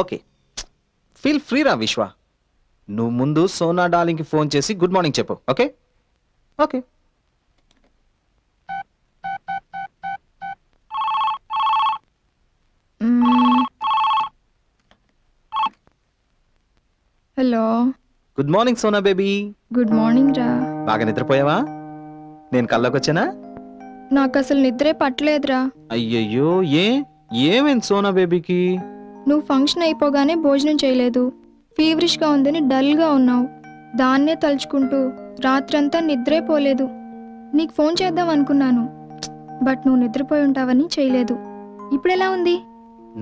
Okay, feel free రా విశ్వ. నువ్వు ముందు సోనా డార్లింగ్ కి ఫోన్ చేసి గుడ్ మార్నింగ్ చెప్పు. Okay okay. Hello, good morning Sona baby. Good morning రా. బాగా నిద్రపోయావా? నేను కల్లోకి వచ్చానా? నాకు అసలు నిద్రే పట్టలేదురా. అయ్యయ్యో, ఏమైంది సోనా బేబీకి? నువ్వు ఫంక్షన్ అయిపోగానే భోజనం చేయలేదు, ఫీవరిష్ గా ఉందని డల్ గా ఉన్నావు. దాన్నే తలుచుకుంటూ రాత్రంతా నిద్రే పోలేదు. నీకు ఫోన్ చేద్దాం అనుకున్నాను, బట్ నువ్వు నిద్రపోయి ఉంటావని చేయలేదు. ఇప్పుడెలా ఉంది?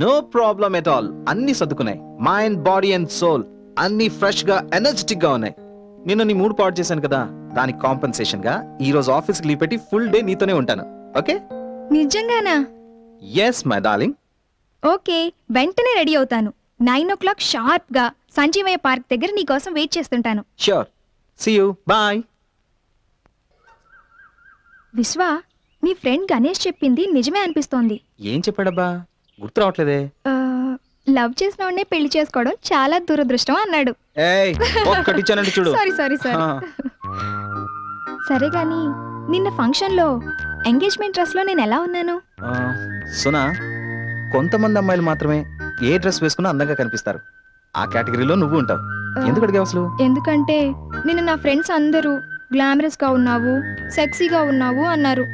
No problem at all. అన్ని సర్దుకున్నాయి. మైండ్, బాడీ అండ్ సోల్ అన్ని ఫ్రెష్ గా ఎనర్జెటిక్ గా ఉన్నాయి. నిన్న నీ మూడ్ పాడు చేశాను కదా, దానికి కాంపెన్సేషన్ గా ఈ రోజు ఆఫీస్ లీవ్ పెట్టి ఫుల్ డే నీతోనే ఉంటాను. ఓకే? నిజంగానా? Yes my darling. ఓకే, వెంటనే రెడీ అవుతాను. 9 o'clock షార్ప్ గా సంజీవయ్య పార్క్ దగ్గర నీ కోసం వెయిట్ చేస్తుంటాను. Sure. See you. Bye. Vishwa, నీ ఫ్రెండ్ గణేష్ చెప్పింది నిజమే అనిపిస్తోంది. ఏం చెప్పాడబ్బా? గుర్తు రావట్లేదే. లవ్ చేసినోడ్నే పెళ్లి చేసుకోవడం చాలా దురదృష్టం అన్నాడు. ఏయ్, ఒక్కటిచ్చానంటే చూడు. Sorry sorry sorry. సరే గాని నిన్న ఫంక్షన్ లో ఎంగేజ్మెంట్ డ్రెస్ లో నేను ఎలా ఉన్నాను? సునా, కొంతమంది అమ్మాయిలు మాత్రమే ఏ డ్రెస్ వేసుకున్నా అందంగా కనిపిస్తారు. ఆ కేటగిరీలో నువ్వు ఉంటావు. ఎందుకు అడిగావు అసలు? ఎందుకంటే నిన్న నా ఫ్రెండ్స్ అందరూ గ్లామరస్ గా ఉన్నావు, సెక్సీగా ఉన్నావు అన్నారు.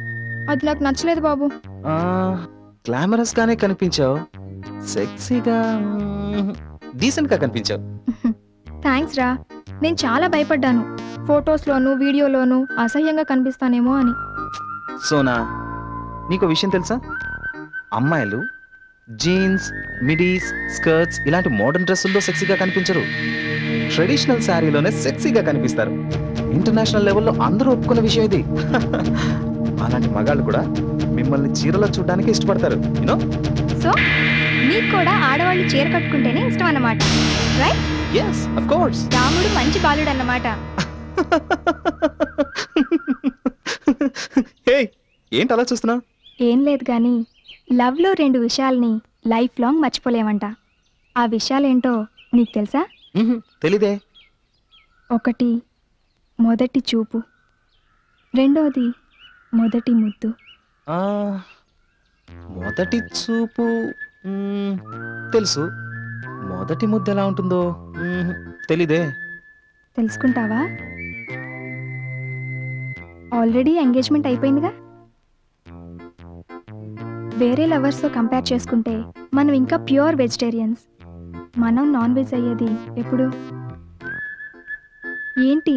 అది నాకు నచ్చలేదు బాబు. గ్లామరస్ గానే కనిపించావు, సెక్సీగా డీసెంట్ గా కనిపించావు. థ్యాంక్స్ రా. నేను చాలా భయపడ్డాను, ఫొటోస్ లోను వీడియోలోను అసహ్యంగా కనిపిస్తానేమో అని. సోనా, నీకు విషయం తెలుసా? అమ్మాయిలు జీన్స్, మిడీస్, స్కర్ట్స్ ఇలాంటి మోడర్న్ డ్రెస్సుల్లో సెక్సీగా కనిపించరు. ట్రెడిషనల్ శారీలోనే సెక్సీగా కనిపిస్తారు. ఇంటర్నేషనల్ లెవెల్లో అందరూ ఒప్పుకున్న విషయం ఇది. అలాంటి మగాళ్ళు కూడా మిమ్మల్ని చీరలో చూడడానికి ఇష్టపడతారు. యూనో? సో నీకు కూడా ఆడవాళ్ళు చీర కట్టుకుంటేనే ఇష్టం అన్నమాట, రైట్? yes of course. రాముడు మంచి బాలుడు అన్నమాట. హే, ఏంటి అలా చూస్తున్నా? ఏం లేదు కానీ లవ్ లో 2 విషయాల్ని లైఫ్ లాంగ్ మర్చిపోలేమంట. ఆ విషయాలేంటో నీకు తెలుసా? తెలీదే. ఒకటి మొదటి చూపు, రెండోది మొదటి ముద్దు. మొదటి చూపు తెలుసు, మొదటి ముద్దు ఎలా ఉంటుందో తెలీదే. తెలుసుకుంటావా? ఆల్రెడీ ఎంగేజ్మెంట్ అయిపోయిందిగా. వేరే లవర్స్తో కంపేర్ చేసుకుంటే మనం ఇంకా ప్యూర్ వెజిటేరియన్స్. మనం నాన్ వెజ్ అయ్యేది ఎప్పుడు? ఏంటి?